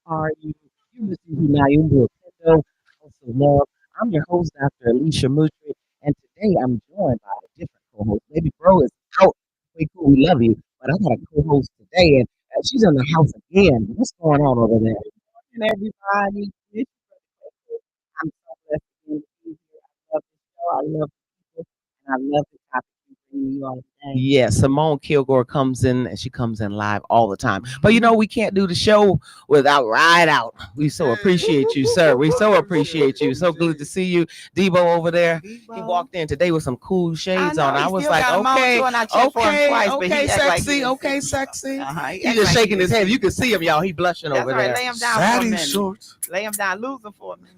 are you? You're listening to Nyumba Upendo, also love. I'm your host, Dr.Alisia Moutry, and today I'm joined by a different co-host. Baby bro is out. Way cool, we love you. But I got a co-host today, and she's in the house again. What's going on over there? Good morning, everybody. I'm so blessed to be with you here. I love this show. I love the people, and I love the topic you bring you all today. Yeah, Simone Kilgore comes in and she comes in live all the time. But we can't do the show without Ride Out. We so appreciate you, sir. We so appreciate you. So good to see you. Debo over there. He walked in today with some cool shades on. I was like, okay, sexy, okay, sexy. He's just shaking his head. You can see him, y'all. He blushing over there. Lay him down for a minute. Lay him down, lose him for a minute.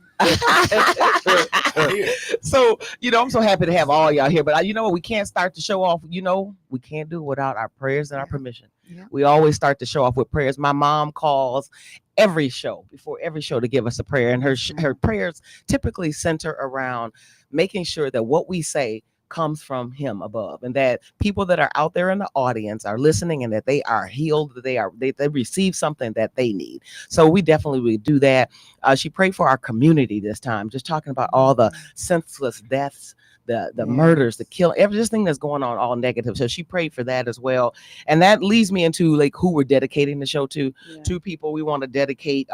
So, I'm so happy to have all y'all here. But you know what? We can't start the show off. We can't do it without our prayers and our permission. Yeah. We always start the show off with prayers. My mom calls before every show to give us a prayer. And her prayers typically center around making sure that what we say comes from him above, and that people that are out there in the audience are listening, and that they are healed, that they receive something that they need. So we definitely would do that. She prayed for our community this time, just talking about all the senseless deaths, the murders, the killing, everything that's going on, all negative. So she prayed for that as well. And that leads me into like who we're dedicating the show to. Yeah. Two people we want to dedicate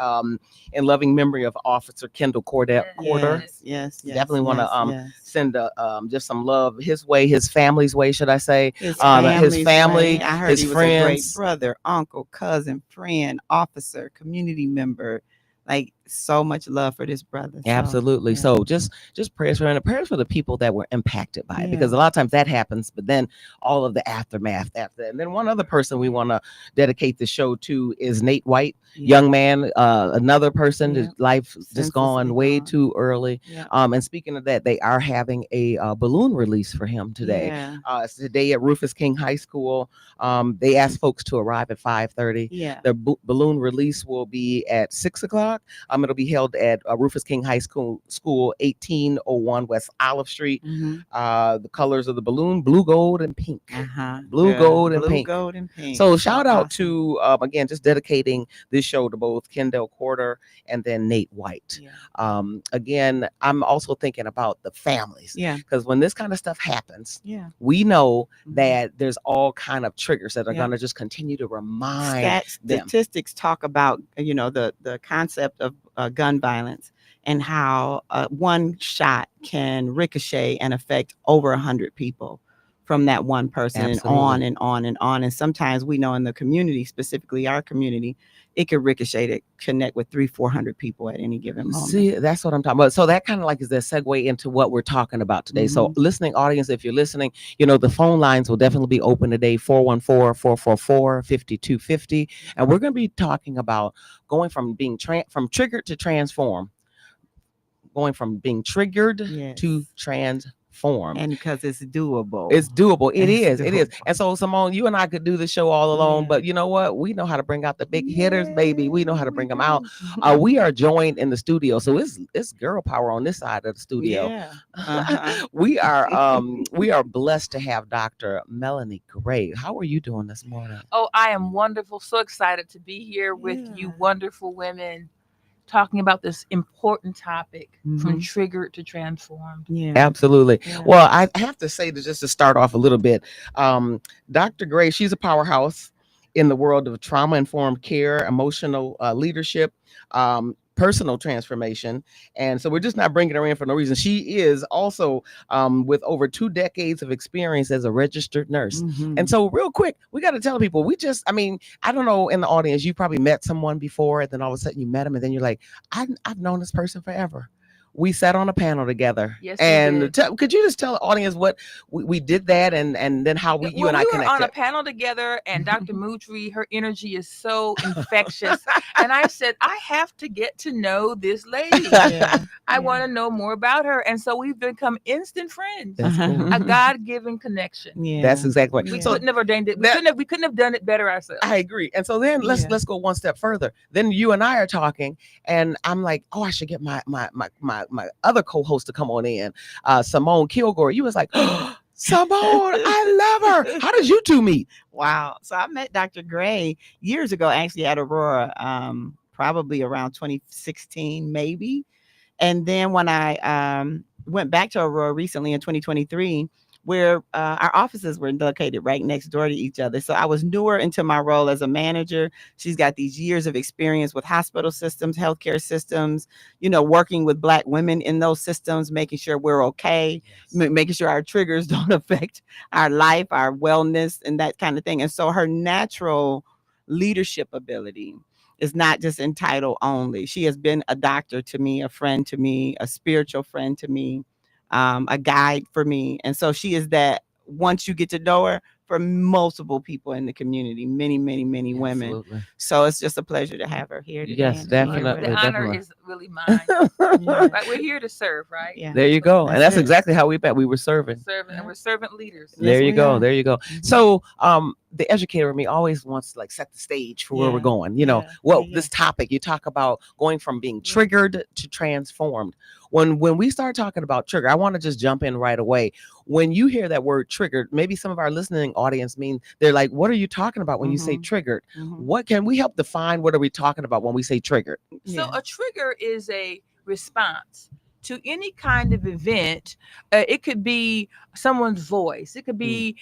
in loving memory of Officer Kendall Corder. Yes. Definitely want to send just some love his way, his family's way, should I say. His family, I heard his he was friends. a great brother, uncle, cousin, friend, officer, community member. Like, so much love for this brother. Absolutely. So just prayers for him, and prayers for the people that were impacted by it, because a lot of times that happens, but then all of the aftermath after. And then one other person we want to dedicate the show to is Nate White, young man, another person whose life just gone way too early. And speaking of that, they are having a balloon release for him today. It's today at Rufus King High School. They asked folks to arrive at 5:30. The balloon release will be at 6:00. It'll be held at Rufus King High School, 1801 West Olive Street. The colors of the balloon, blue, gold, and pink. Blue, gold, and pink. So shout out to, again, just dedicating this show to both Kendall Corder and then Nate White. Again, I'm also thinking about the families. Because when this kind of stuff happens, we know that there's all kind of triggers that are going to just continue to remind them. Statistics talk about, the concept of gun violence, and how one shot can ricochet and affect over 100 people from that one person. Absolutely. And on and on and on. And sometimes we know in the community, specifically our community, it could ricochet to connect with 300-400 people at any given moment. See, that's what I'm talking about. So that kind of like is the segue into what we're talking about today. So listening audience, if you're listening, the phone lines will definitely be open today, 414-444-5250. And we're going to be talking about going from being from triggered to transform, going from being triggered to transform. And because it's doable. It is. And so, Simone, you and I could do the show all alone, but you know what? We know how to bring out the big hitters, baby. We know how to bring them out. We are joined in the studio, so it's girl power on this side of the studio. We are blessed to have Dr. Melanie Gray. How are you doing this morning? Oh, I am wonderful. So excited to be here with you wonderful women, talking about this important topic, from triggered to transformed. Absolutely. Well, I have to say that just to start off a little bit, Dr. Gray, she's a powerhouse in the world of trauma-informed care, emotional leadership, personal transformation. And so we're just not bringing her in for no reason. She is also with over 2 decades of experience as a registered nurse. And so real quick, we got to tell people, I don't know, in the audience, you probably met someone before, and then all of a sudden you met them, and then you're like, I've known this person forever. We sat on a panel together. Yes, and could you just tell the audience what we did that, and then how you and I connected? We were on a panel together, and Dr. Moutry, her energy is so infectious. And I said, I have to get to know this lady. I want to know more about her. And so we've become instant friends. That's cool. A God-given connection. That's exactly right. We couldn't have ordained it. We couldn't have done it better ourselves. I agree. And so then let's go one step further. Then you and I are talking, and I'm like, oh, I should get my other co-host to come on in, Simone Kilgore. You was like, oh, Simone, I love her. How did you two meet? Wow. So I met Dr. Gray years ago, actually at Aurora probably around 2016, maybe. And then when I went back to Aurora recently in 2023, where our offices were located right next door to each other. So I was newer into my role as a manager. She's got these years of experience with hospital systems, healthcare systems, working with Black women in those systems, making sure we're okay, making sure our triggers don't affect our life, our wellness, and that kind of thing. And so her natural leadership ability is not just in title only. She has been a doctor to me, a friend to me, a spiritual friend to me, a guide for me. And so she is that once you get to know her, for multiple people in the community, many, many, many women. Absolutely. So it's just a pleasure to have her here today. Yes, and to be here definitely. with The us. honor is really mine. Yeah. Right, we're here to serve, right? Yeah. There you go. And That's that's it. exactly how we met. We were serving. Serving, and we're servant leaders. Yes, There you we go. are. There you go. Mhm. So, the educator in me always wants to like set the stage for where we're Yeah, going. yeah, Well, yeah. this topic you talk about going from being Yeah. triggered to transformed. When we start talking about trigger, I want to just jump in right away. When you hear that word triggered, maybe some of our listening audience they're like, "What are you talking about when you say Mhm. triggered?" Mhm. What can we help define? What are we talking about when we say triggered? So Yeah. a trigger is a response to any kind of event. It could be someone's voice. It could be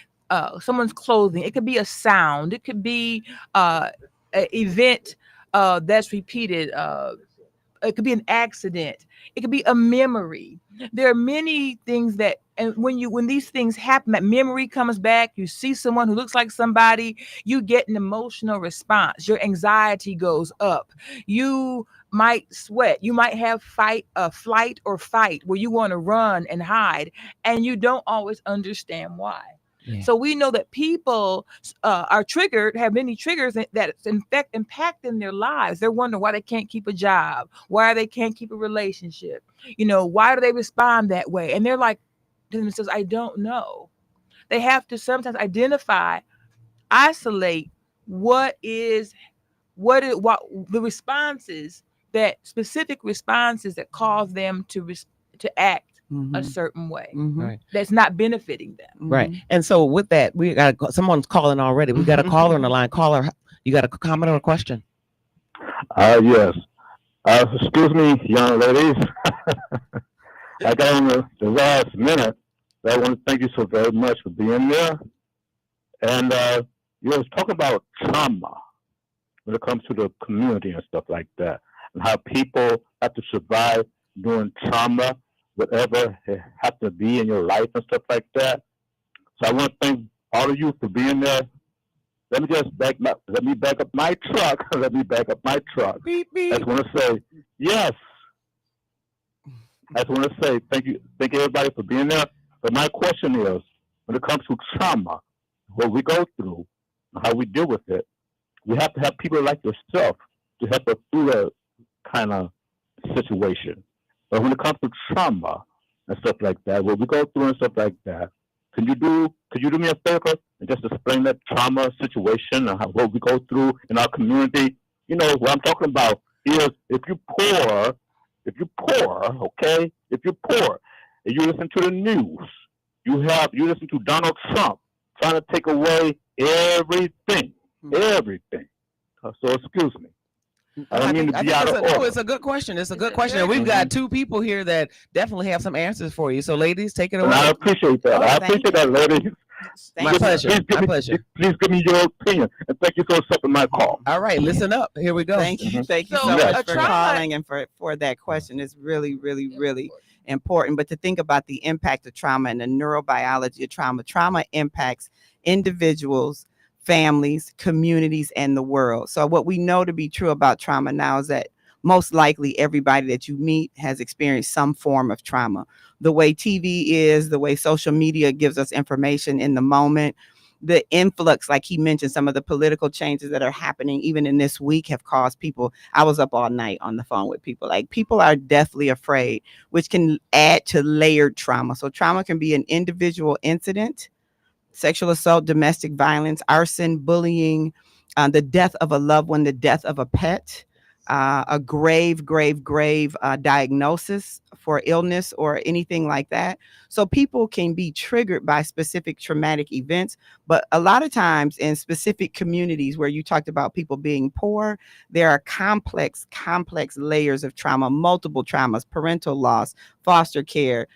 someone's clothing. It could be a sound. It could be an event that's repeated. It could be an accident. It could be a memory. There are many things that, and when these things happen, that memory comes back. You see someone who looks like somebody, you get an emotional response. Your anxiety goes up. You might sweat. You might have flight or fight, where you want to run and hide, and you don't always understand why. Yeah. So we know that people are triggered, have many triggers that in fact impacting their lives. They're wondering why they can't keep a job, why they can't keep a relationship. Why do they respond that way? And they're like to themselves, I don't know. They have to sometimes identify, isolate what the responses, that specific responses that cause them to act a Mhm. certain way Mhm. Right. that's not benefiting them. Right. Mhm. And so with that, we got someone's calling already. We got a caller on the line. Caller, you got a comment or a question? Yes. Excuse me, young ladies. I got on the last minute. But I want to thank you so very much for being there. And you was talking about trauma when it comes to the community and stuff like that, and how people have to survive during trauma, whatever it have to be in your life and stuff like that. So I want to thank all of you for being there. Let me back up my truck. Let me back up my truck. Beep, I beep. just want to say yes. I just want to say thank you everybody for being there. But my question is, when it comes to trauma, what we go through, how we deal with it, we have to have people like yourself to help us through that kind of situation. But when it comes to trauma and stuff like that, what we go through and stuff like that, could you do me a favor and just explain that trauma situation and what we go through in our community? What I'm talking about is if you're poor, okay, if you're poor and you listen to the news, you listen to Donald Trump trying to take away everything. So excuse me. I don't mean to be out of order. It's a good question. It's a It's good a question. And very we've good got two people here that definitely have some answers for you. So, ladies, take it And I away. appreciate that. Oh, I thank appreciate that, ladies. My you. pleasure. My pleasure. Please give me your opinion. And thank you for accepting my call. All right, listen up. Here we go. Thank you. Thank you So, so Yes. much for trauma- calling and for that question. It's really, really, really important. But to think about the impact of trauma and the neurobiology of trauma. Trauma impacts individuals, families, communities, and the world. So what we know to be true about trauma now is that most likely everybody that you meet has experienced some form of trauma. The way TV is, the way social media gives us information in the moment, the influx, like he mentioned, some of the political changes that are happening even in this week have caused people. I was up all night on the phone with people. Like, people are deathly afraid, which can add to layered trauma. So trauma can be an individual incident, sexual assault, domestic violence, arson, bullying, the death of a loved one, the death of a pet, a grave diagnosis for illness or anything like that. So people can be triggered by specific traumatic events. But a lot of times in specific communities where you talked about people being poor, there are complex layers of trauma, multiple traumas, parental loss, foster care.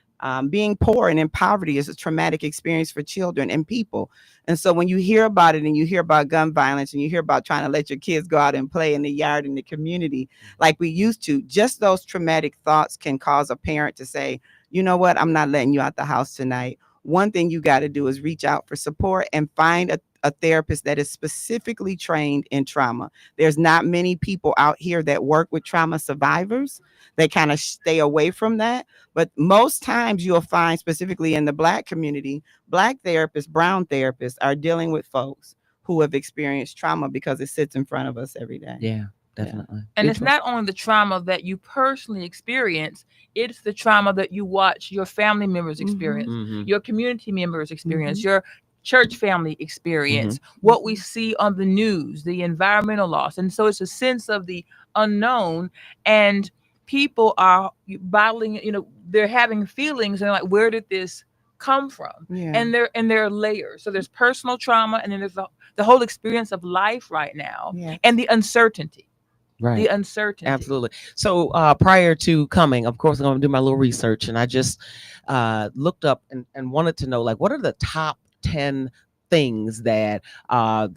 Being poor and in poverty is a traumatic experience for children and people. And so when you hear about it and you hear about gun violence and you hear about trying to let your kids go out and play in the yard in the community like we used to, just those traumatic thoughts can cause a parent to say, you know what, I'm not letting you out the house tonight. One thing you got to do is reach out for support and find a therapist that is specifically trained in trauma. There's not many people out here that work with trauma survivors. They kind of stay away from that. But most times you'll find, specifically in the Black community, Black therapists, brown therapists are dealing with folks who have experienced trauma because it sits in front of us every day. Yeah, definitely. And it's not only the trauma that you personally experience, it's the trauma that you watch your family members experience, your community members experience, your church family experience, what we see on the news, the environmental loss. And so it's a sense of the unknown, and people are bottling, they're having feelings and like, where did this come from? And there are layers. So there's personal trauma, and then there's the whole experience of life right now, and the uncertainty. Right. The uncertainty. Absolutely. So prior to coming, of course, I'm going to do my little research, and I just looked up and wanted to know, like, what are the top 10 things that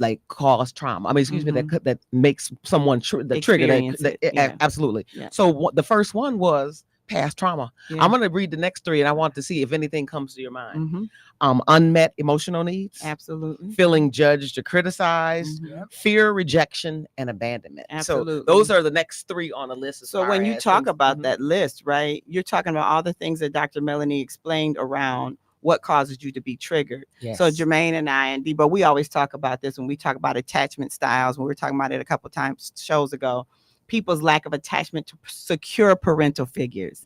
like cause trauma? I mean, excuse me, that makes someone trigger that. Absolutely. Yeah. So the first one was past trauma. I'm going to read the next three, and I want to see if anything comes to your mind. Unmet emotional needs. Absolutely. Feeling judged or criticized. Fear, rejection, and abandonment. Absolutely. So those are the next three on the list. So when you talk about that list, right, you're talking about all the things that Dr. Melanie explained around what causes you to be triggered. Yes. So Jermaine and I and Debo, we always talk about this when we talk about attachment styles. When we were talking about it a couple times shows ago, people's lack of attachment to secure parental figures.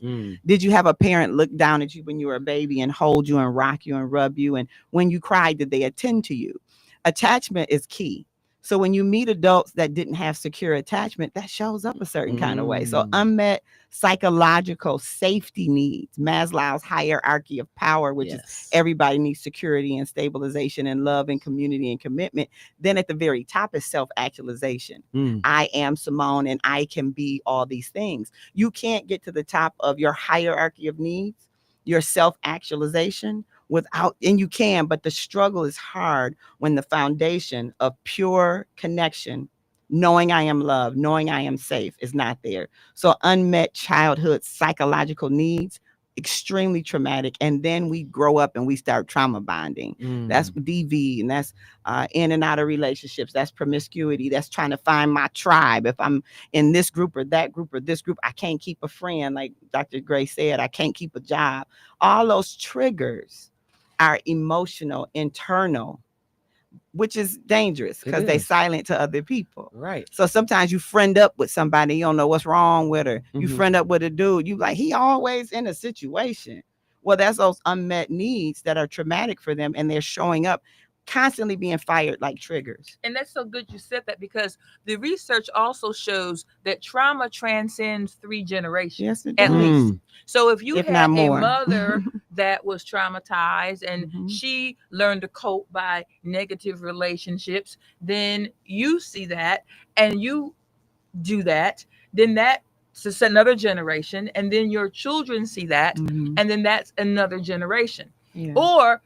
Did you have a parent look down at you when you were a baby and hold you and rock you and rub you? And when you cried, did they attend to you? Attachment is key. So when you meet adults that didn't have secure attachment, that shows up a certain kind of way. So unmet psychological safety needs, Maslow's hierarchy of power, which is everybody needs security and stabilization and love and community and commitment. Then at the very top is self-actualization. I am Simone and I can be all these things. You can't get to the top of your hierarchy of needs, your self-actualization, without, and you can, but the struggle is hard when the foundation of pure connection, knowing I am loved, knowing I am safe, is not there. So unmet childhood psychological needs, extremely traumatic. And then we grow up and we start trauma bonding. That's DV, and that's in and out of relationships. That's promiscuity. That's trying to find my tribe. If I'm in this group or that group or this group, I can't keep a friend. Like Dr. Gray said, I can't keep a job. All those triggers are emotional, internal, which is dangerous because they silent to other people. Right. So sometimes you friend up with somebody, you don't know what's wrong with her. You friend up with a dude, you like, he always in a situation. Well, that's those unmet needs that are traumatic for them, and they're showing up, constantly being fired like triggers. And that's so good you said that, because the research also shows that trauma transcends 3 generations, at least. So if you had a mother that was traumatized and she learned to cope by negative relationships, then you see that and you do that, then that's another generation, and then your children see that, and then that's another generation. Or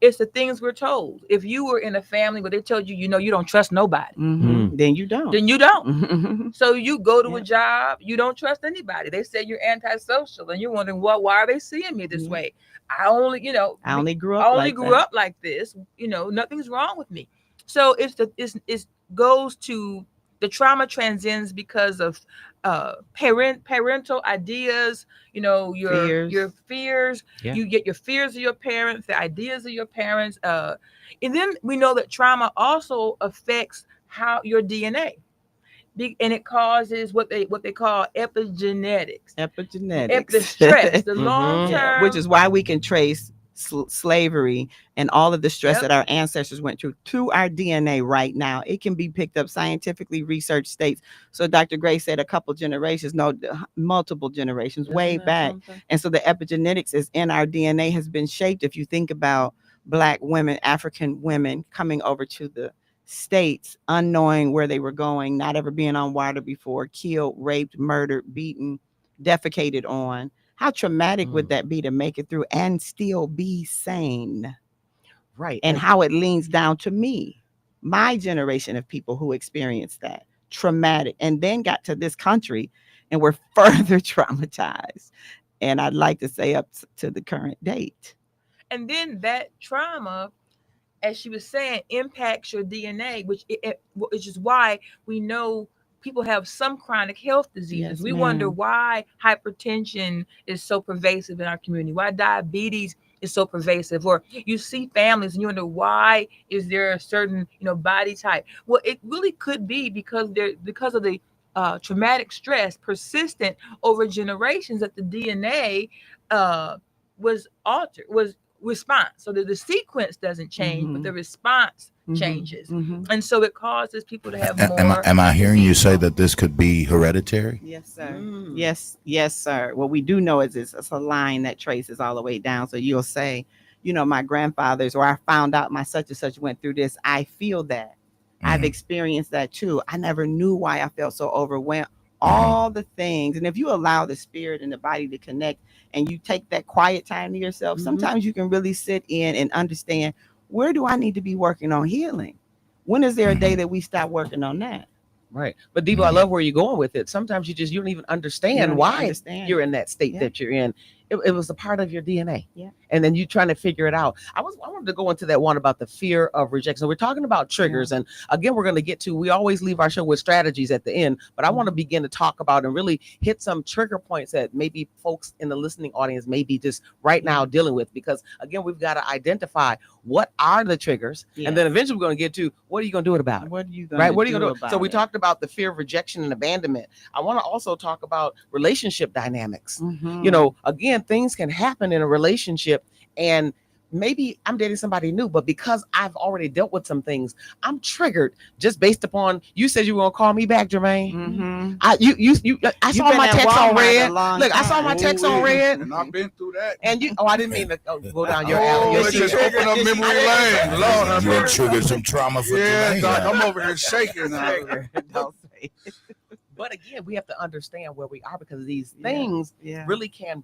it's the things we're told. If you were in a family where they told you, you don't trust nobody, then you don't. Then you don't. So you go to a job, you don't trust anybody. They say you're antisocial, and you're wondering, why are they seeing me this way? I only grew up like this. Nothing's wrong with me. So it goes to the trauma transcends because of parental ideas, your fears. You get your fears of your parents, the ideas of your parents, and then we know that trauma also affects how your DNA, and it causes what they call epigenetics. The stress, the long term, which is why we can trace slavery and all of the stress Yep. that our ancestors went through our DNA right now. It can be picked up scientifically. Research states. So Dr. Gray said a couple generations, no, multiple generations, way Isn't that back. something? And so the epigenetics is in our DNA, has been shaped. If you think about Black women, African women coming over to the States, unknowing where they were going, not ever being on water before, killed, raped, murdered, beaten, defecated on. How traumatic would that be to make it through and still be sane? Right. And how it leans down to me, my generation of people who experienced that traumatic and then got to this country and were further traumatized. And I'd like to say up to the current date. And then that trauma, as she was saying, impacts your DNA, which is why we know people have some chronic health diseases. Yes, We ma'am. wonder why hypertension is so pervasive in our community, why diabetes is so pervasive, or you see families and you wonder why is there a certain body type. Well, it really could be because of the traumatic stress persistent over generations, that the DNA was altered, was response. So that the sequence doesn't change, but the response changes. And so it causes people to have more. Am I hearing you say disease. that this could be hereditary? Yes, sir. Mm. Yes, sir. What we do know is it's a line that traces all the way down. So you'll say, my grandfathers, or I found out my such and such went through this. I feel that. I've experienced that too. I never knew why I felt so overwhelmed. All the things. And if you allow the spirit and the body to connect and you take that quiet time to yourself, sometimes you can really sit in and understand, where do I need to be working on healing? When is there a day that we stop working on that? Right. But Debo, I love where you're going with it. Sometimes you don't even understand why you're in that state that you're in. It was a part of your DNA. Yeah. And then you trying to figure it out. I wanted to go into that one about the fear of rejection. So we're talking about triggers. And again, we're going to get to, we always leave our show with strategies at the end, but I want to begin to talk about and really hit some trigger points that maybe folks in the listening audience may be just right now dealing with, because again, we've got to identify what are the triggers. And then eventually we're going to get to, what are you going to do about it? What are you going to do? What are you going to do? about So we it? talked about the fear of rejection and abandonment. I want to also talk about relationship dynamics. Again, things can happen in a relationship, and maybe I'm dating somebody new, but because I've already dealt with some things, I'm triggered just based upon, you said you were gonna call me back, Jermaine. I saw my text on red. Look, I saw my text on red. And I've been through that. And I didn't mean to go down your alley. Let's just open up memory lane. Lord, have You mercy. triggered some trauma for Yeah, Jermaine. Doc, I'm over here shaking now. Don't say it. But again, we have to understand where we are, because these things Yeah. really can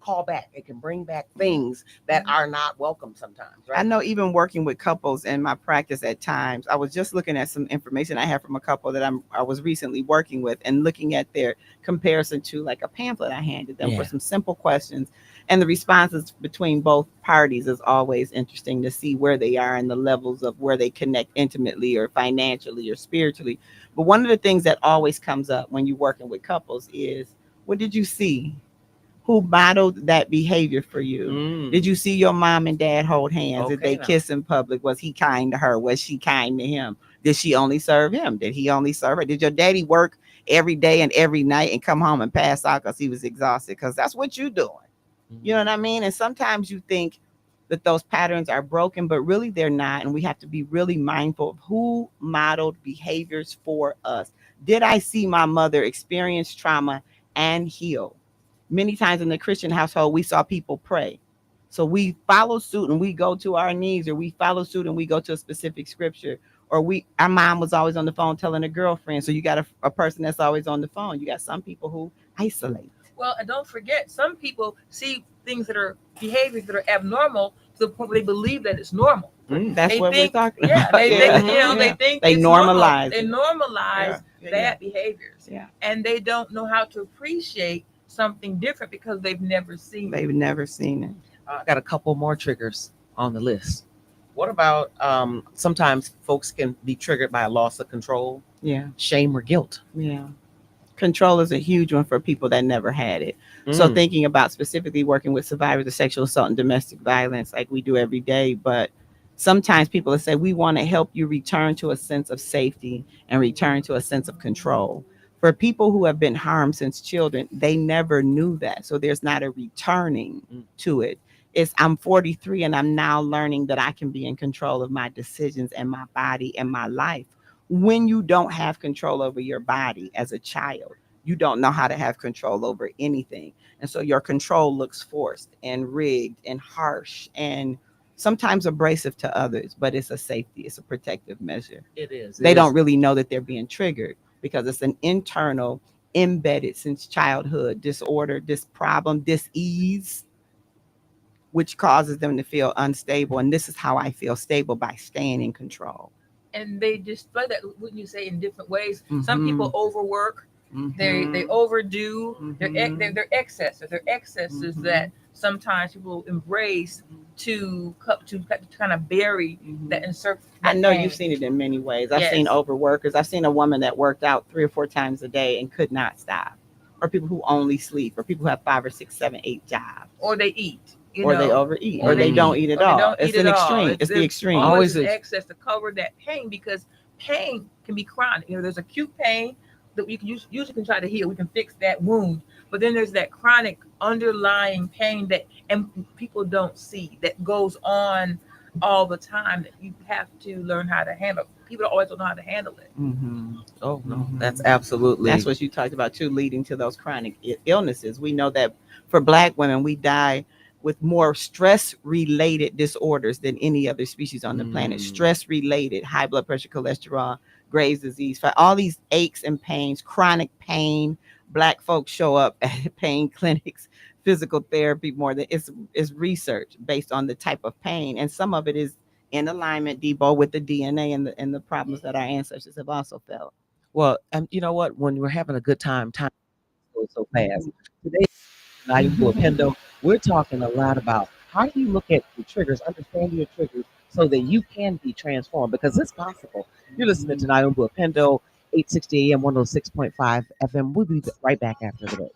call back. It can bring back things that are not welcome sometimes, right? I know, even working with couples in my practice at times, I was just looking at some information I have from a couple that I was recently working with, and looking at their comparison to like a pamphlet I handed them for some simple questions. And the responses between both parties is always interesting to see where they are and the levels of where they connect intimately or financially or spiritually. But one of the things that always comes up when you're working with couples is, what did you see? Who modeled that behavior for you? Did you see your mom and dad hold hands? Did they kiss in public? Was he kind to her? Was she kind to him? Did she only serve him? Did he only serve her? Did your daddy work every day and every night and come home and pass out because he was exhausted? Because that's what you're doing. You know what I mean? And sometimes you think that those patterns are broken, but really they're not. And we have to be really mindful of who modeled behaviors for us. Did I see my mother experience trauma and heal? Many times in the Christian household, we saw people pray. So we follow suit and we go to our knees, or we follow suit and we go to a specific scripture, or our mom was always on the phone telling a girlfriend. So you got a person that's always on the phone. You got some people who isolate. Well, and don't forget, some people see things that are behaviors that are abnormal to the point where they believe that it's normal. That's They what think, we're talking yeah, about. they think They it's normalize normal. it. They normalize bad behaviors. Yeah. And they don't know how to appreciate something different because they've never seen it. They've never seen it. I got a couple more triggers on the list. What about sometimes folks can be triggered by a loss of control, shame, or guilt? Yeah. Control is a huge one for people that never had it. So thinking about specifically working with survivors of sexual assault and domestic violence, like we do every day, but sometimes people will say, we want to help you return to a sense of safety and return to a sense of control. For people who have been harmed since children, they never knew that. So there's not a returning to it. I'm 43 and I'm now learning that I can be in control of my decisions and my body and my life. When you don't have control over your body as a child, you don't know how to have control over anything. And so your control looks forced and rigged and harsh and sometimes abrasive to others, but it's a safety, it's a protective measure. It is. They don't really know that they're being triggered because it's an internal, embedded since childhood disorder, this problem, this ease, which causes them to feel unstable. And this is how I feel stable, by staying in control. And they display that, wouldn't you say, in different ways. Some people overwork, they Mhm. overdo, Mhm. they're excesses. They're excesses that sometimes people embrace to kind of bury that insert. I That know pain. you've seen it in many ways. I've seen Yes. overworkers. I've seen a woman that worked out 3 or 4 times a day and could not stop. Or people who only sleep, or people who have 5 or 6, 7, 8 jobs. Or they eat, Or they overeat, or or they Mm. don't eat at or they all. don't It's eat an at all. extreme. It's the extreme. Always Always an is. excess to cover that pain, because pain can be chronic. There's acute pain that we can usually can try to heal. We can fix that wound, but then there's that chronic underlying pain that and people don't see, that goes on all the time, that you have to learn how to handle. People always don't know how to handle it. Oh no, that's Mhm. absolutely. That's what you talked about too, leading to those chronic illnesses. We know that for Black women, we die with more stress related disorders than any other species on the planet. Stress related, high blood pressure, cholesterol, Graves' disease, for all these aches and pains, chronic pain. Black folks show up at pain clinics, physical therapy more than it's research based on the type of pain, and some of it is in alignment, Debo, with the DNA and the problems that our ancestors have also felt. Well, and you know what? When we're having a good time goes so fast. Today, Nyumba Upendo, we're talking a lot about how do you look at your triggers, understand your triggers, so that you can be transformed, because it's possible. You're listening to Nyumba Upendo, 860 AM, 106.5 FM. We'll be right back after the break.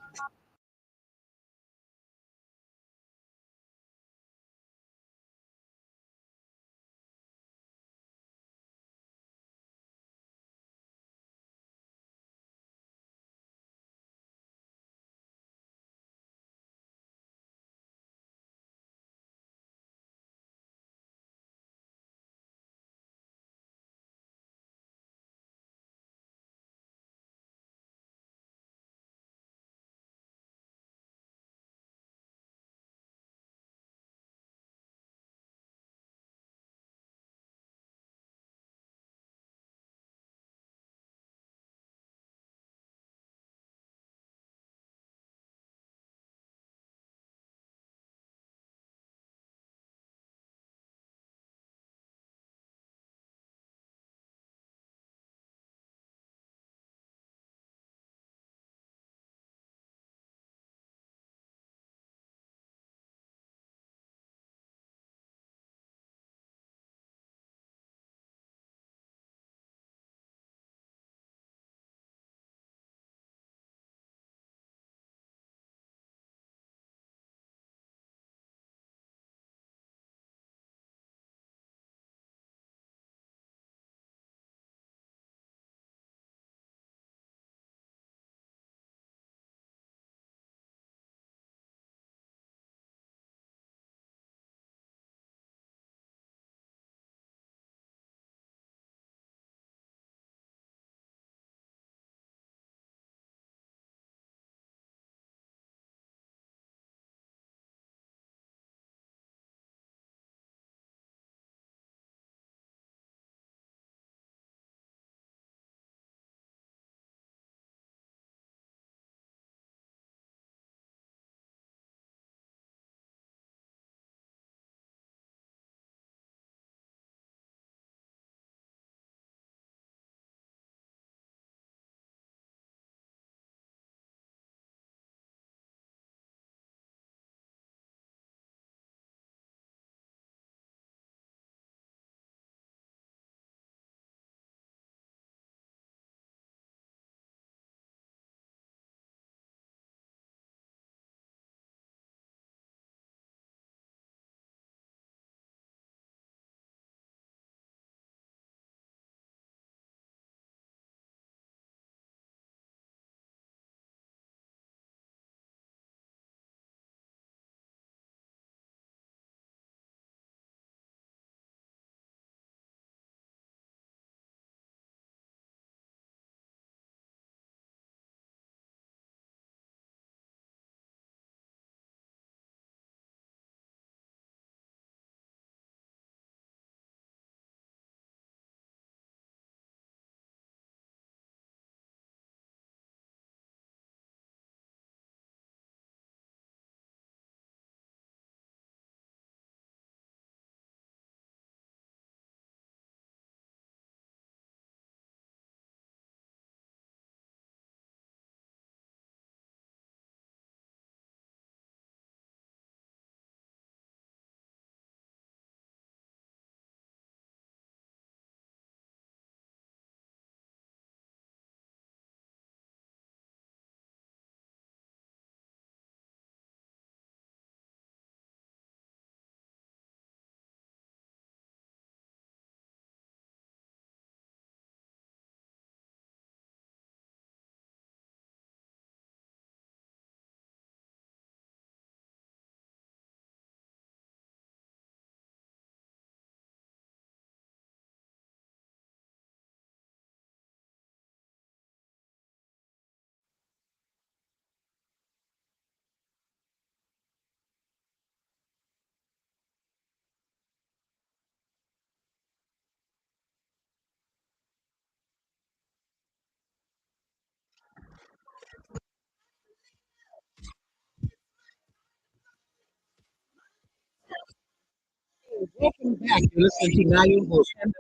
Welcome back. You're listening to Nyumba Upendo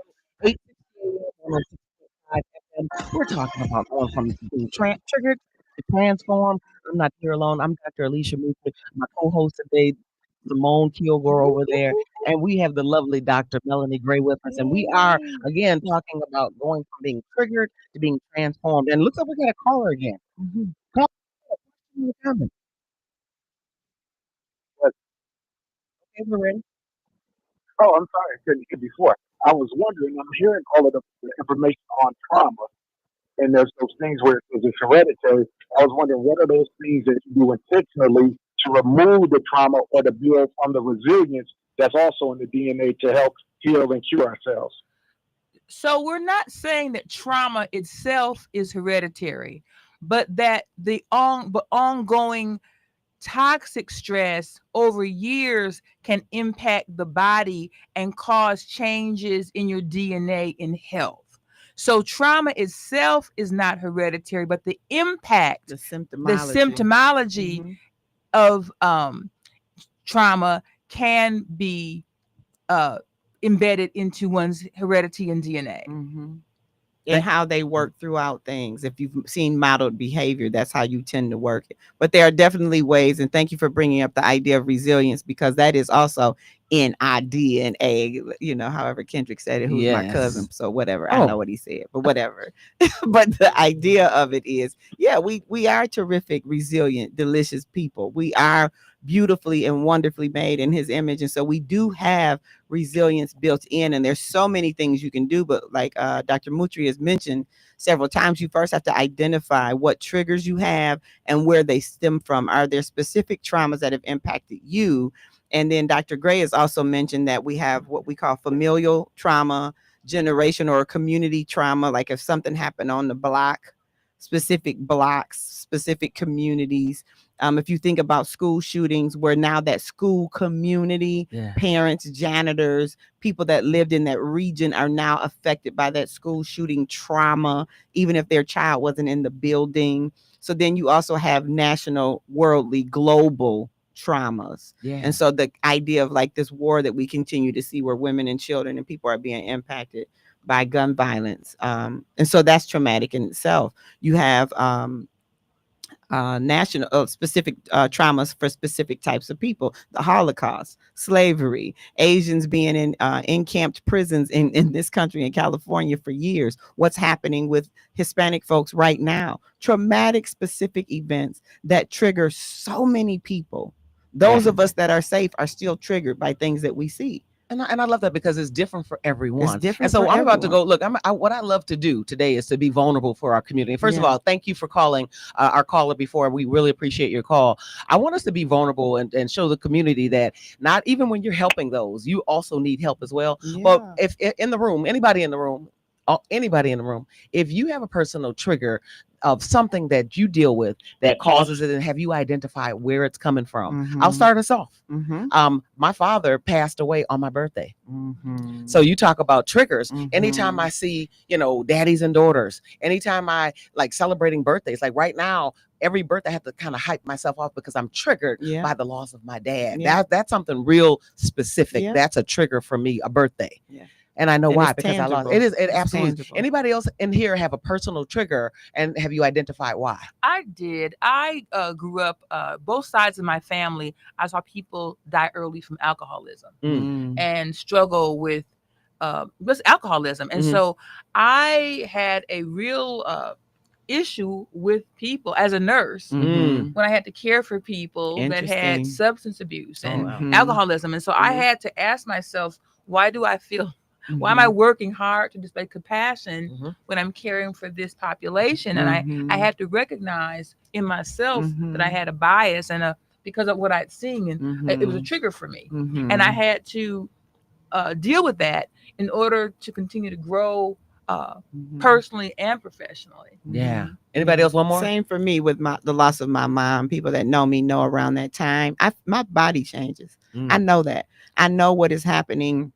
868 FM. We're talking about going from being triggered to transform. I'm not here alone. I'm Dr. Alicia Moutry, my co-host today, Simone Kilgore over there, and we have the lovely Dr. Melanie Gray with us. And we are again talking about going from being triggered to being transformed. And looks like we got a caller again. Call in the comments. Okay, we're ready. Oh, I'm sorry, I couldn't hear before. I was wondering, I'm hearing all of the information on trauma, and there's those things where it's hereditary. I was wondering, what are those things that you do intentionally to remove the trauma or to build on the resilience that's also in the DNA to help heal and cure ourselves? So we're not saying that trauma itself is hereditary, but that the ongoing toxic stress over years can impact the body and cause changes in your DNA in health. So trauma itself is not hereditary, but the impact, The symptomology of trauma can be embedded into one's heredity and DNA. And how they work throughout things. If you've seen modeled behavior, that's how you tend to work it. But there are definitely ways, and thank you for bringing up the idea of resilience, because that is also in our DNA, however Kendrick said it, who's my cousin. So whatever, I know what he said, but whatever. But the idea of it is, we are terrific, resilient, delicious people. We are beautifully and wonderfully made in his image. And so we do have resilience built in, and there's so many things you can do. But like Dr. Moutry has mentioned several times, you first have to identify what triggers you have and where they stem from. Are there specific traumas that have impacted you? And then Dr. Gray has also mentioned that we have what we call familial trauma, generation or community trauma. Like if something happened on the block, specific blocks, specific communities. If you think about school shootings, where now that school community, parents, janitors, people that lived in that region are now affected by that school shooting trauma, even if their child wasn't in the building. So then you also have national, worldly, global traumas. And so the idea of like this war that we continue to see, where women and children and people are being impacted by gun violence. And so that's traumatic in itself. You have national specific traumas for specific types of people: the Holocaust, slavery, Asians being in encamped prisons in this country, in California, for years. What's happening with Hispanic folks right now? Traumatic specific events that trigger so many people. Those of us that are safe are still triggered by things that we see. And I love that, because it's different for everyone. It's different and so for I'm about to everyone. go, look, what I love to do today is to be vulnerable for our community. First of all, thank you for calling our caller before. We really appreciate your call. I want us to be vulnerable and show the community that not even when you're helping those, you also need help as well. But if in the room, anybody in the room, if you have a personal trigger of something that you deal with that causes it, and have you identified where it's coming from? I'll start us off. My father passed away on my birthday. So you talk about triggers. Anytime I see, daddies and daughters, anytime I like celebrating birthdays, like right now, every birthday I have to kind of hype myself off because I'm triggered by the loss of my dad. That's something real specific. That's a trigger for me, a birthday. And I know why, because tangible. I lost. It absolutely. Tangible. Anybody else in here have a personal trigger, and have you identified why? I did. I grew up, both sides of my family, I saw people die early from alcoholism and struggle with alcoholism. And so I had a real issue with people as a nurse when I had to care for people that had substance abuse and alcoholism. And so I had to ask myself, why do I feel... Why am I working hard to display compassion when I'm caring for this population? And I had to recognize in myself that I had a bias and because of what I'd seen, and it was a trigger for me. And I had to deal with that in order to continue to grow personally and professionally. Anybody else? One more. Same for me with the loss of my mom. People that know me know around that time, my body changes. I know that. I know what is happening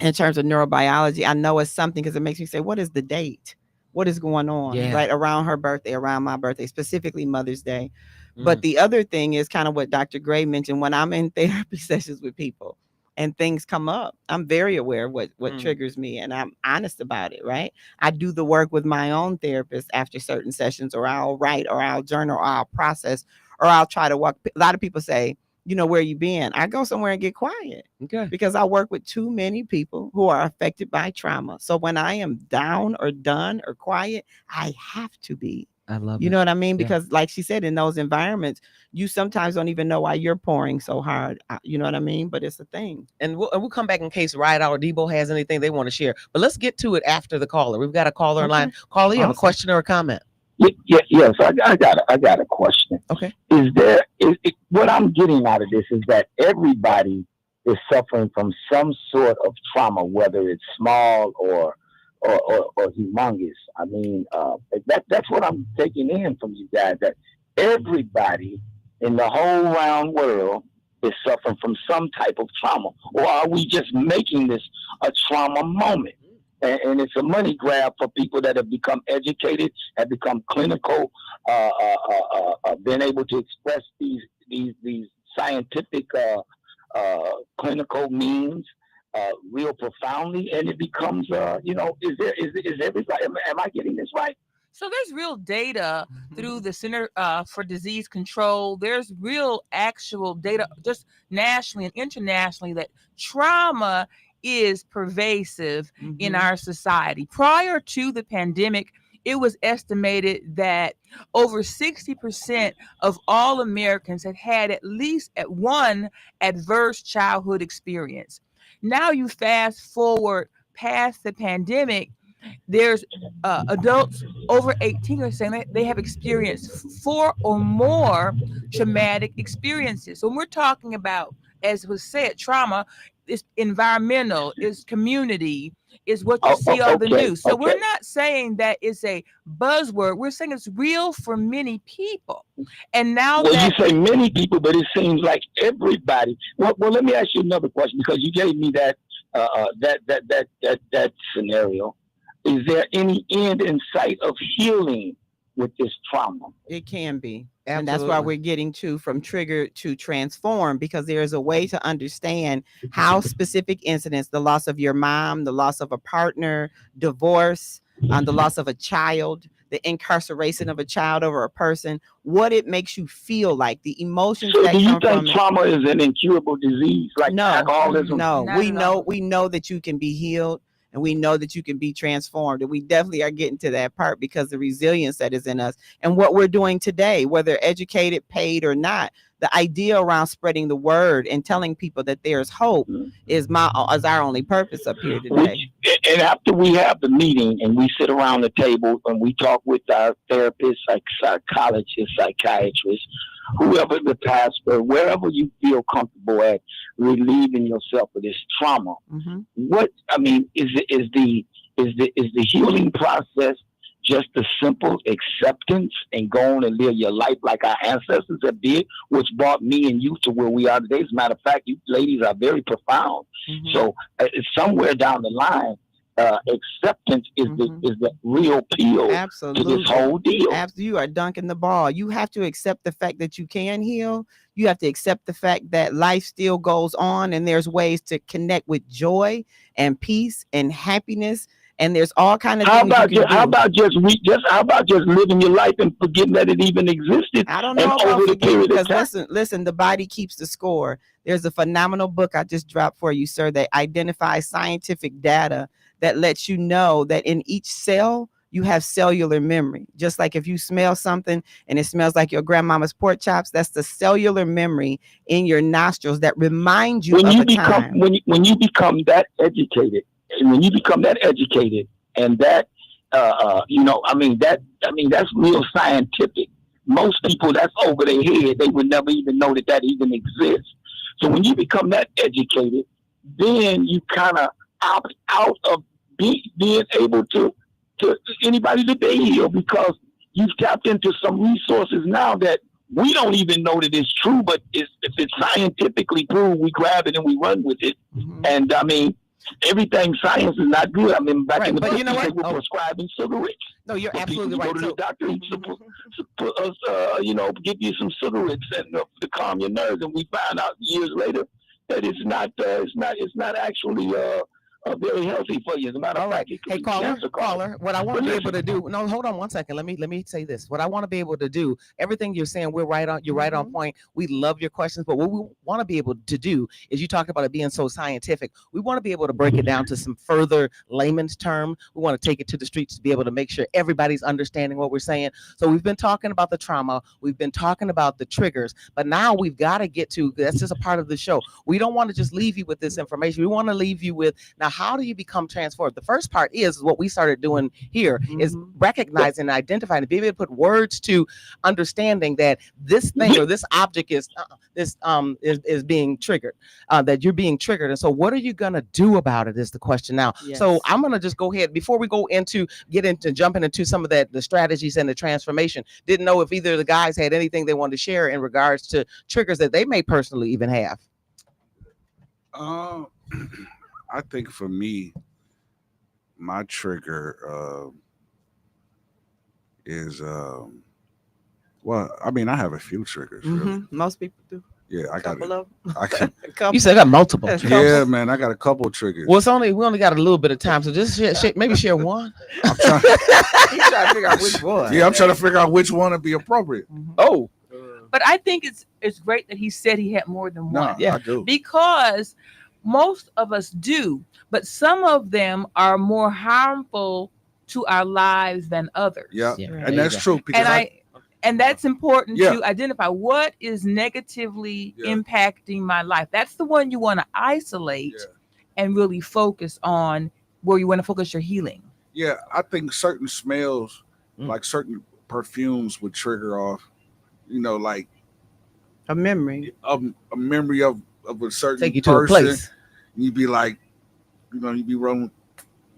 in terms of neurobiology. I know it's something, because it makes me say, what is the date? What is going on right around her birthday, around my birthday, specifically Mother's Day. But the other thing is kind of what Dr. Gray mentioned. When I'm in therapy sessions with people and things come up. I'm very aware of what Mm. triggers me, and I'm honest about it, right? I do the work with my own therapist after certain sessions, or I'll write, or I'll journal, or I'll process, or I'll try to walk. A lot of people say, you know, where you been? I go somewhere and get quiet. Okay. Because I work with too many people who are affected by trauma. So when I am down or done or quiet, I have to be. I love You it. know what I mean? Yeah. Because like she said, in those environments, you sometimes don't even know why you're pouring so hard. You know what I mean? But it's a thing. And we'll come back in case Ride Out or Debo has anything they want to share. But let's get to it after the caller. We've got a caller in line. Caller, you have a Awesome. question or a comment? Yes, I got a question. Okay. What I'm getting out of this is that everybody is suffering from some sort of trauma, whether it's small or humongous. I mean, that's what I'm taking in from you guys, that everybody in the whole round world is suffering from some type of trauma. Or are we just making this a trauma moment? And it's a money grab for people that have become educated, have become clinical, been able to express these scientific clinical means real profoundly, and it becomes is everybody? Am I getting this right? So there's real data through the Center for Disease Control. There's real actual data just nationally and internationally that trauma is pervasive in our society. Prior to the pandemic, it was estimated that over 60% of all Americans had at least one adverse childhood experience. Now you fast forward past the pandemic, there's adults over 18 are saying that they have experienced 4 or more traumatic experiences. So when we're talking about, as was said, trauma is environmental, is community, is what you see on the news. So we're not saying that it's a buzzword. We're saying it's real for many people. And now you say many people, but it seems like everybody. Well, let me ask you another question, because you gave me that scenario. Is there any end in sight of healing with this trauma? It can be. Absolutely. And that's why we're getting to from trigger to transform, because there's a way to understand how specific incidents, the loss of your mom, the loss of a partner, divorce, the loss of a child, the incarceration of a child over a person, what it makes you feel like, the emotions So that do you come think from trauma is an incurable disease like alcoholism? No, Not we at know all. we know that you can be healed, and we know that you can be transformed, and we definitely are getting to that part because the resilience that is in us and what we're doing today, whether educated, paid or not, the idea around spreading the word and telling people that there's hope is our only purpose up here today. And after we have the meeting and we sit around the table and we talk with our therapists, like psychologists, psychiatrists, whoever the pastor, wherever you feel comfortable at relieving yourself of this trauma, what I mean is the healing process just a simple acceptance and go on and live your life like our ancestors have did, which brought me and you to where we are today? As a matter of fact, you ladies are very profound. So somewhere down the line, acceptance is the real pill to this whole deal. You are dunking the ball. You have to accept the fact that you can heal. You have to accept the fact that life still goes on, and there's ways to connect with joy and peace and happiness. And there's all kinds of things you can do. How about just living your life and forgetting that it even existed? I don't know about forgetting, because listen, the body keeps the score. There's a phenomenal book I just dropped for you, sir, that identifies scientific data that lets you know that in each cell you have cellular memory. Just like if you smell something and it smells like your grandmama's pork chops, that's the cellular memory in your nostrils that reminds you of a time. When you become that educated, and that that's real scientific. Most people, that's over their head. They would never even know that even exists. So when you become that educated, then you kind of opt out of being able to anybody to be healed, because you've tapped into some resources now that we don't even know that it's true, but if it's scientifically proved, we grab it and we run with it. And I mean, everything science is not good. I mean, back in the day, they were prescribing cigarettes. No, you're absolutely right. Go to the doctor, give you some cigarettes and to calm your nerves, and we find out years later that it's not actually very healthy for you. As a matter of fact, it could Hey, be caller, cancer causing. what I want But to be able listen, to do. No, hold on one second. Let me say this. What I want to be able to do. Everything you're saying, we're right on. You're right on point. We love your questions, but what we want to be able to do is you talked about it being so scientific. We want to be able to break it down to some further layman's term. We want to take it to the streets to be able to make sure everybody's understanding what we're saying. So we've been talking about the trauma. We've been talking about the triggers, but now we've got to get to. That's just a part of the show. We don't want to just leave you with this information. We want to leave you with, now, how do you become transformed? The first part is what we started doing here is recognizing and identifying and being able to put words to understanding that this thing or this object is being triggered, that you're being triggered. And so what are you going to do about it is the question now. Yes. So I'm going to just go ahead before we get into jumping into some of the strategies and the transformation. Didn't know if either of the guys had anything they wanted to share in regards to triggers that they may personally even have. I think for me, my trigger is well, I mean, I have a few triggers. Really. Most people do. Yeah, I got Couple of them. I can, You said I got multiple. yeah, man, I got a couple triggers. Well, we only got a little bit of time, so just maybe share one. I'm trying, He's trying to figure out which one. yeah, I'm trying to figure out which one would be appropriate. Oh, But I think it's great that he said he had more than No, one. Yeah. I do. Because most of us do, but some of them are more harmful to our lives than others. Yeah, Yeah. and that's true because And that's important Yeah. to identify what is negatively Yeah. impacting my life. That's the one you want to isolate and really focus on, where you want to focus your healing. yeah, I think certain smells, like certain perfumes, would trigger off, like A memory. a memory of a certain take you to a person. place. You'd be like, you'd be rolling.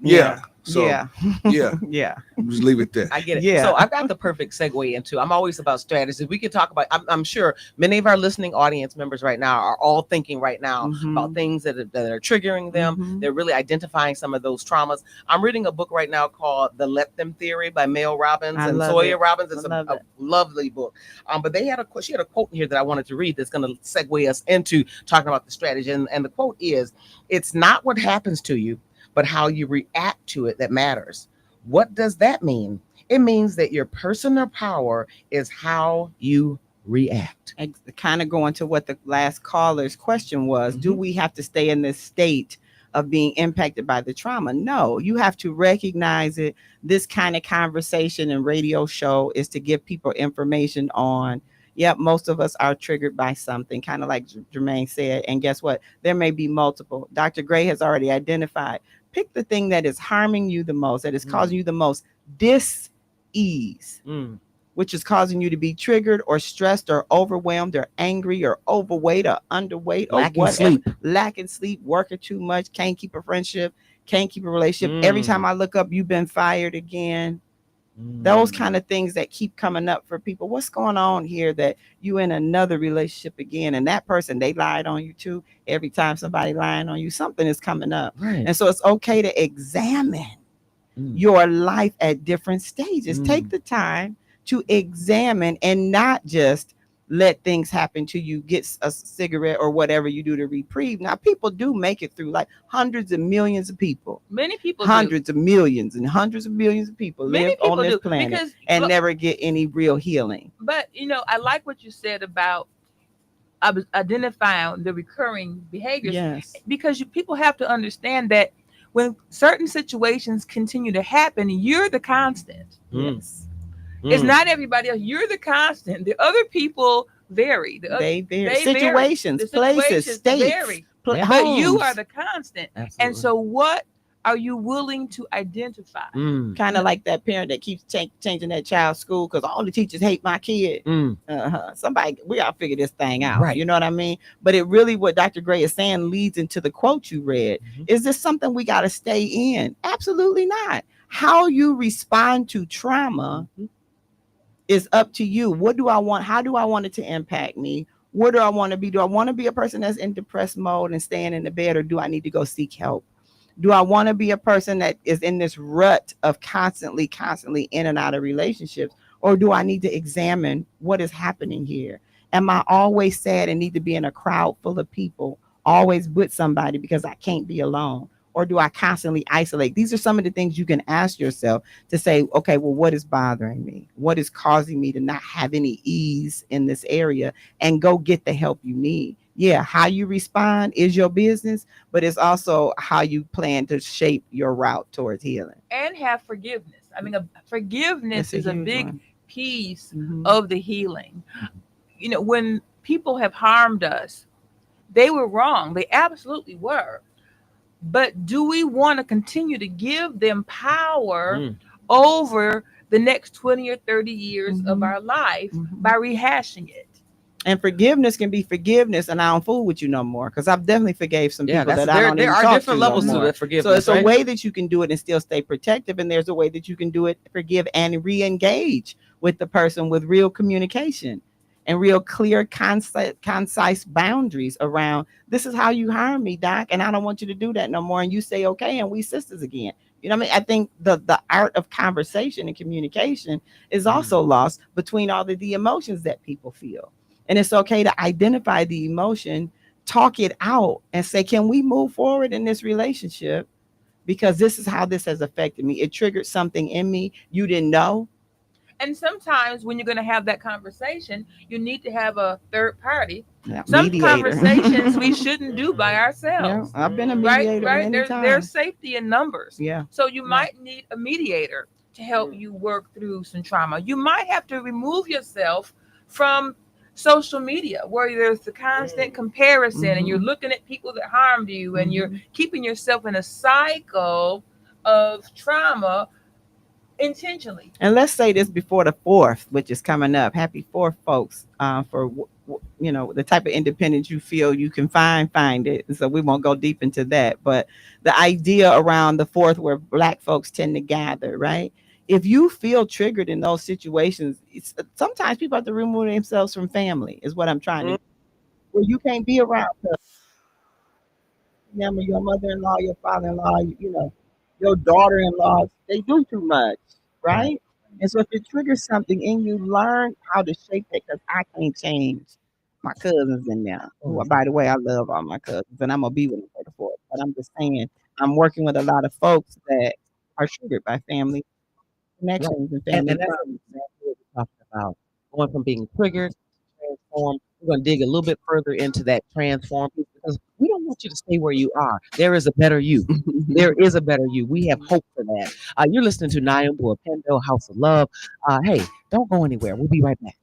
Yeah. So yeah. yeah, Yeah. just leave it there. I get it. Yeah. So I've got the perfect segue into. I'm always about strategies. We could talk about. I'm sure many of our listening audience members right now are all thinking right now about things that are triggering them. They're really identifying some of those traumas. I'm reading a book right now called The Let Them Theory by Mel Robbins I and love Sawyer it. Robbins. It's I love a it. lovely book. But she had a quote in here that I wanted to read that's going to segue us into talking about the strategy. And the quote is, "It's not what happens to you, but how you react to it that matters." What does that mean? It means that your personal power is how you react. Kind of going to what the last caller's question was, do we have to stay in this state of being impacted by the trauma? No, you have to recognize it. This kind of conversation and radio show is to give people information on, yep, most of us are triggered by something, kind of like Jermaine said. And guess what? There may be multiple. Dr. Gray has already identified. Pick the thing that is harming you the most, that is causing you the most dis-ease, which is causing you to be triggered or stressed or overwhelmed or angry or overweight or underweight or lacking sleep, working too much, can't keep a friendship, can't keep a relationship. Every time I look up, you've been fired again. Those kind of things that keep coming up for people. What's going on here that you in another relationship again, and that person, they lied on you too. Every time somebody lying on you, something is coming up. Right. And so it's okay to examine your life at different stages. Take the time to examine and not just let things happen to you, get a cigarette or whatever you do to reprieve. Now, people do make it through, like hundreds of millions of people. Many people Hundreds of millions and hundreds of millions of people live on this planet and never get any real healing. But, I like what you said about identifying the recurring behaviors. Yes. Because people have to understand that when certain situations continue to happen, you're the constant. Yes. It's not everybody else. You're the constant. The other people vary. They vary. Situations, places, states, vary. But you are the constant. Absolutely. And so what are you willing to identify? Kind of like that parent that keeps changing that child's school because all the teachers hate my kid. Somebody, we gotta figure this thing out. Right. You know what I mean? But it really, what Dr. Gray is saying leads into the quote you read. Is this something we got to stay in? Absolutely not. How you respond to trauma is up to you. What do I want? How do I want it to impact me? What do I want to be? Do I want to be a person that's in depressed mode and staying in the bed, or do I need to go seek help? Do I want to be a person that is in this rut of constantly in and out of relationships? Or do I need to examine what is happening here? Am I always sad and need to be in a crowd full of people? always with somebody because I can't be alone? Or do I constantly isolate? These are some of the things you can ask yourself to say, okay, well, what is bothering me? What is causing me to not have any ease in this area? And go get the help you need. Yeah, how you respond is your business, but it's also how you plan to shape your route towards healing. And have forgiveness. I mean, forgiveness That's is a huge big one. piece Mhm. of the healing. You know, when people have harmed us, they were wrong. They absolutely were. But do we want to continue to give them power over the next 20 or 30 years of our life by rehashing it? And forgiveness can be forgiveness, and I don't fool with you no more, because I've definitely forgave some Yeah, people that's that I don't there even are talk different to no levels to more. the So forgiveness, it's a right? way that you can do it and still stay protective, and there's a way that you can do it, forgive and re-engage with the person with real communication and real clear, concise boundaries around, this is how you harm me, Doc, and I don't want you to do that no more. And you say okay, and we sisters again. You know what I mean? I think the art of conversation and communication is also lost between all of the emotions that people feel. And it's okay to identify the emotion, talk it out, and say, can we move forward in this relationship? Because this is how this has affected me. It triggered something in me you didn't know. And sometimes when you're going to have that conversation, you need to have a third party. Yeah, Some mediator. conversations we shouldn't do by Yeah, ourselves. I've been a Right, mediator right. many There's times. safety in numbers. Yeah. So you Yeah. might need a mediator to help you work through some trauma. You might have to remove yourself from social media where there's the constant comparison and you're looking at people that harmed you and you're keeping yourself in a cycle of trauma intentionally. And let's say this before the 4th, which is coming up. Happy 4th, folks, for the type of independence you feel you can find it. So we won't go deep into that. But the idea around the 4th, where Black folks tend to gather, right? If you feel triggered in those situations, sometimes people have to remove themselves from family. Is what I'm trying to. Where you can't be around your mother-in-law, your father-in-law, your daughter-in-law. They do too much, right? And so if it triggers something in you, learn how to shape it, because I can't change my cousins in there. Who, by the way, I love all my cousins, and I'm gonna be with them for the 4th. But I'm just saying, I'm working with a lot of folks that are triggered by family Right. connections and And, family and that's problems. exactly what we're talking about. Going from being triggered to transform. We're going to dig a little bit further into that transform piece because we don't want you to stay where you are. There is a better you. There is a better you. We have hope for that. You're listening to Nyumba, Upendo, House of Love. Hey, don't go anywhere. We'll be right back.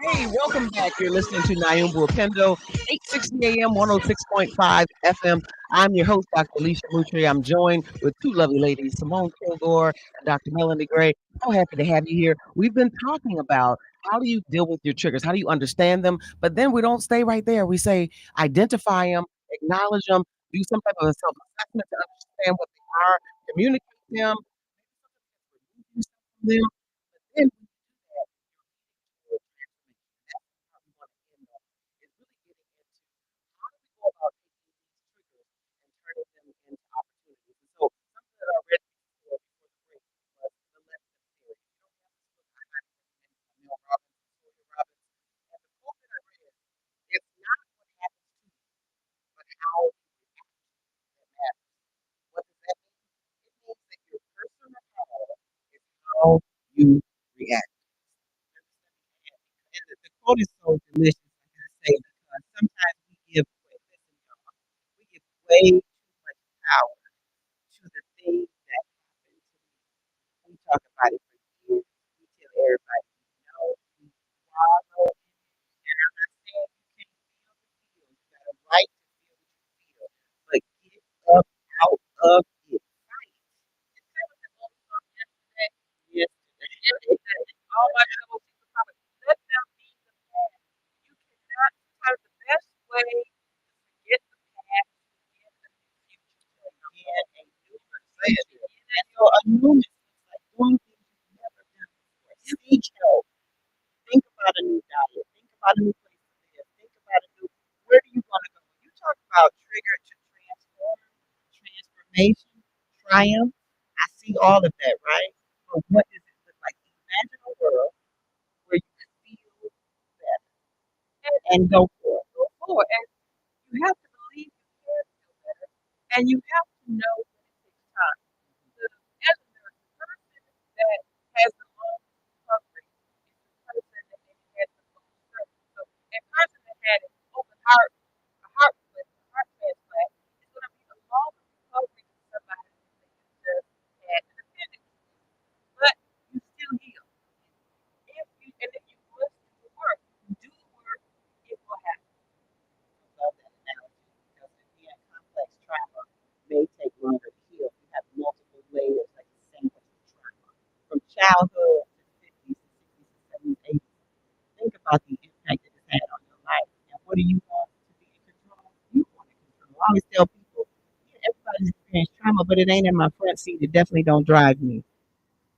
Hey, welcome back. You're listening to Nyumba Upendo, 860 AM, 106.5 FM. I'm your host, Dr.Alisia Moutry. I'm joined with two lovely ladies, Simone Kilgore and Dr. Melanie Gray. So happy to have you here. We've been talking about how do you deal with your triggers? How do you understand them? But then we don't stay right there. We say identify them, acknowledge them, do some type of a self-assessment to understand what they are, communicate them, remove yourself from them. But then when you do that, you're leading towards transformation. That's how we want to end up. Is really getting into how do we go about taking these triggers and turning them into opportunities. And so something that I read before the break was the let them theory. You don't have this book I recommend by Mel Robbins and Sylvia Robbins. And the quote that I read, it's not what happens to you, but how you react that matters. What does that mean? It means that your personal power is how you react. And the quote is so delicious, like I say, because sometimes we give way, listen, y'all, we give way too much power to the things that happen to me. We talk about it for years. We tell everybody, no, we swallow it. And I'm not saying you can't feel the feel. You got a right to feel what you feel. But get up out of it. Fight. Is that what the old song yesterday? Yesterday. All my troubles seem to come. Let them be the past. You cannot, sometimes the best way to forget the past is to begin a new future. To begin a new future. And so a newness looks like doing things you've never done before. Seek help. Think about a new diet. Think about a new place to live. Think about a new, where do you want to go? When you talk about trigger to transform, transformation, triumph, I see all of that, right? But what does it look like? Imagine a world where you can feel better and go for it. Go for it. And you have to believe you can feel better. And you have to know that it takes time. As a nurse, the person that has the longest recovery is the person that maybe has the most surgery. So a person that had an open heart, a heart replacement, a heart transplant, is going to be a longer recovery than somebody that just had an appendix. But you still heal. If you must do the work, do the work, it will happen. I love that analogy because again, complex trauma may take longer to heal. You have multiple layers, like the same with trauma. From childhood to the 50s, the 60s, the 70s, 80s. Think about the impact that it's had on your life. And what do you want to be in control? You want to control. I always tell people, yeah, everybody's experienced trauma, but it ain't in my front seat. It definitely don't drive me.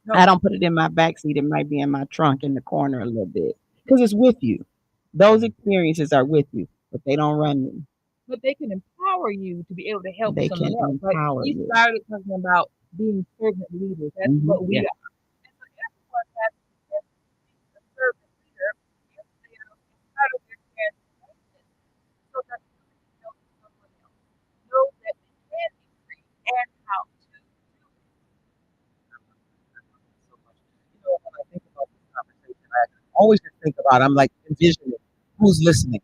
No. I don't put it in my back seat. It might be in my trunk in the corner a little bit because it's with you. Those experiences are with you, but they don't run me. But they can empower you to be able to help They someone can else. Like empower you you. started talking about being servant leaders. That's what we Yeah. are. And so everyone has to be a servant leader if they are part of their transformation so that you can help someone else know that they can be free and how to do it. So much. You know, when I think about this conversation, I always just think about I'm like envisioning who's listening.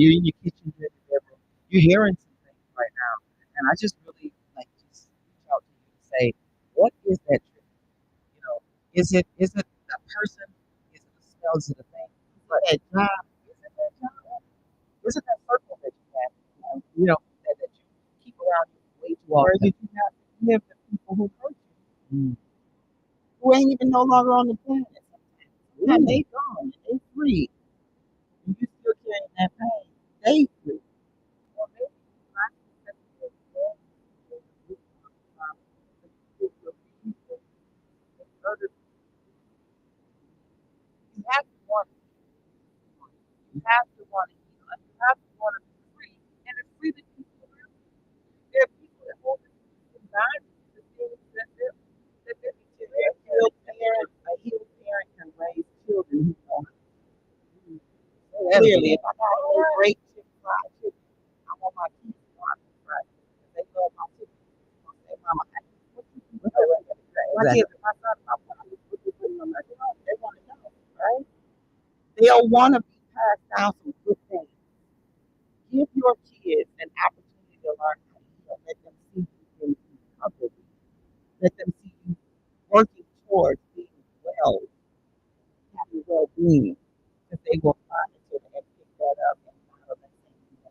You're in your kitchen, you're in your bedroom, you're hearing some things right now, and I just really like just reach out to you and say, what is that trigger? You know, is it a person? Is it a smell? Is it a thing? But that job, is it that job? Is it that circle that you have? That you keep around you way too Or often? did you have to live with people who hurt you? Who ain't even no longer on the planet? Sometimes they gone, they free. And you still carrying that pain. They free. Or maybe you might be sensitive to that. You have to want it. You have to want to heal. And you have to want to be free. And it's free the people around you. There are people that hold the boundaries, the things that they're A healed parent can raise children who know how to do. Clearly, if I got a great chicken fried chicken, I want my kids to know how to fry it. If they love my chicken, they say, Mama, what you do? My kids, my son, my brother, what you put in my macaroni? They want to know, right? They'll want to be passed down some good things. Give your kids an opportunity to learn how to heal. Let them see you in recovery. Let them see you working towards being well, having well-being. Because they will monitor and pick that up and follow that same way.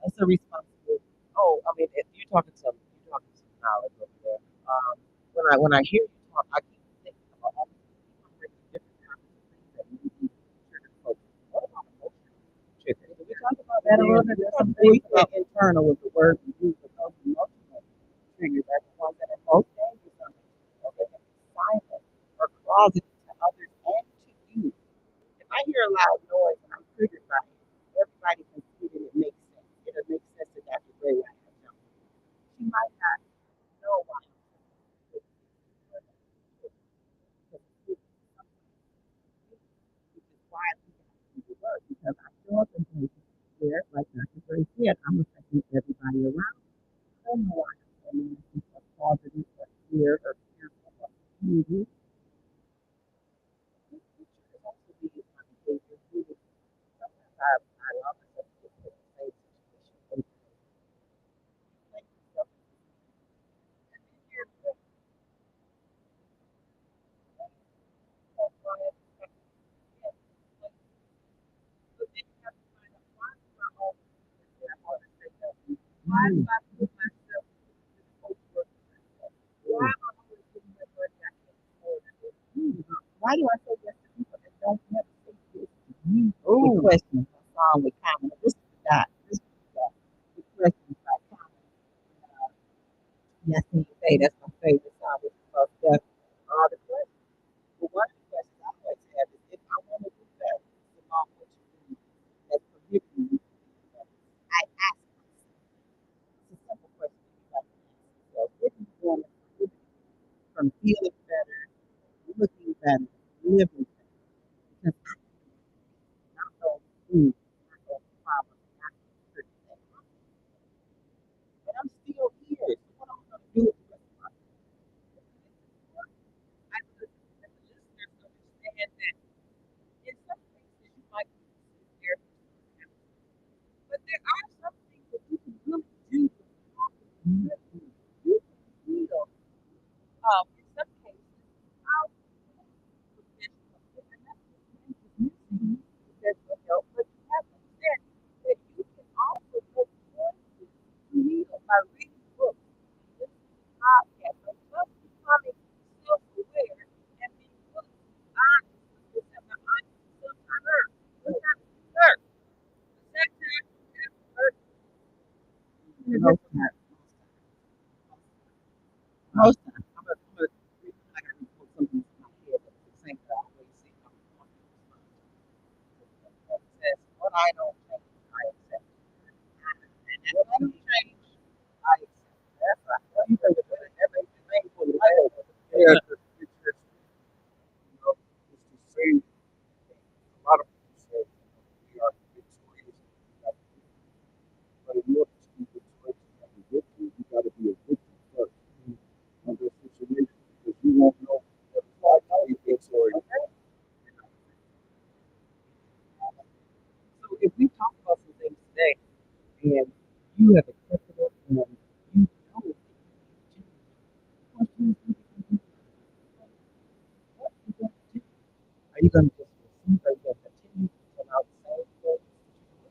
That's a responsibility. Oh, I mean, if you're talking some knowledge over there. When I hear you talk, I keep thinking about all these different kinds of things that may be triggered folks. What about emotional triggers? Did we talk about that a little bit? There's some things about internal with the word we use, but those emotional triggers are the ones that are most dangerous on us. Okay, silent or closeted to others and to you. If I hear a loud noise and I'm triggered by it, everybody can see that it makes sense. It'll make sense to Dr. Gray why I have jumped. She might not know why I'm triggered, because which is why we have to do the work. Because I show up in places where, like Dr. Gray said, I'm affecting everybody around. I don't know why I'm so nasty or positive or fear or fearful or angry. This picture is also being my behavior really. Sometimes I allow myself to get put in the same situation over and over. Like yourself. And then you're good. That's why it's like, yeah, like, but then you have to find out why do I always do this? I always say that. Why do I put myself in this overwork myself? Why am I always giving my money I can't afford it? Why do I say yes to people that don't never say yes to me? The question I found with common. This is that. This is that. The question by common. Yes, and you say that's my favorite song with Steph. All the questions. But one of the questions I always have is if I want to do that, along with you that's prohibiting me from doing that, I ask myself. It's a simple question you like to ask yourself. What is going to prohibit me from feeling better, looking better, living better? Because I not those things, not those problems, not those triggers that come. But I'm still here. So what I'm going to do with the rest of my life? I believe that the listeners understand that in some cases you might be there, but there are some things that you can really do to help you. You can heal. In some cases, how professional, and that's what is missing professional help, but you have to understand that you can also make choices to heal by reading books, listening to podcasts, or just becoming self-aware and being willing to be honest with yourself. Now, honest with yourself, I heard. Sometimes it hurts. The same time it hurts. Most times. Most times. I got to put something in my head, but at the same time, I always say I'm says, what I don't change, I accept. And what I don't change, I accept. That's right. Well, you know, that makes the name for the title. Yeah, it's you know, it's the same thing. A lot of people say we are victorious. But in order to be victorious and be victory, you got to be a victim first of the situation because you won't know what it's like to be victorious. So if we talk about some things today, and you have accepted it, and you know it, what do you think you can do? What are you going to do? Are you going to just receive? Are you going to continue to allow the same thing, the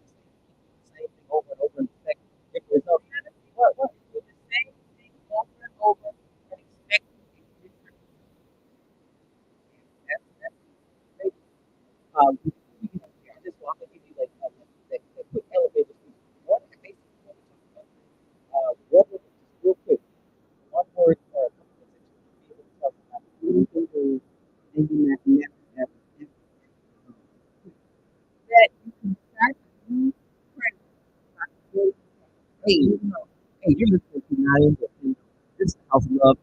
same thing over and over and expect different results? What? Do the same thing over and over and expect different results? That's maybe. I just want to give you like the quick elevator speech. What basically what we're talking about? What was it? Just real quick. One word or a couple of sentences to be able to talk about anything do and you not never ever that you can start a new practice. Hey, you know, hey, you're listening to Not in the This is House of Love.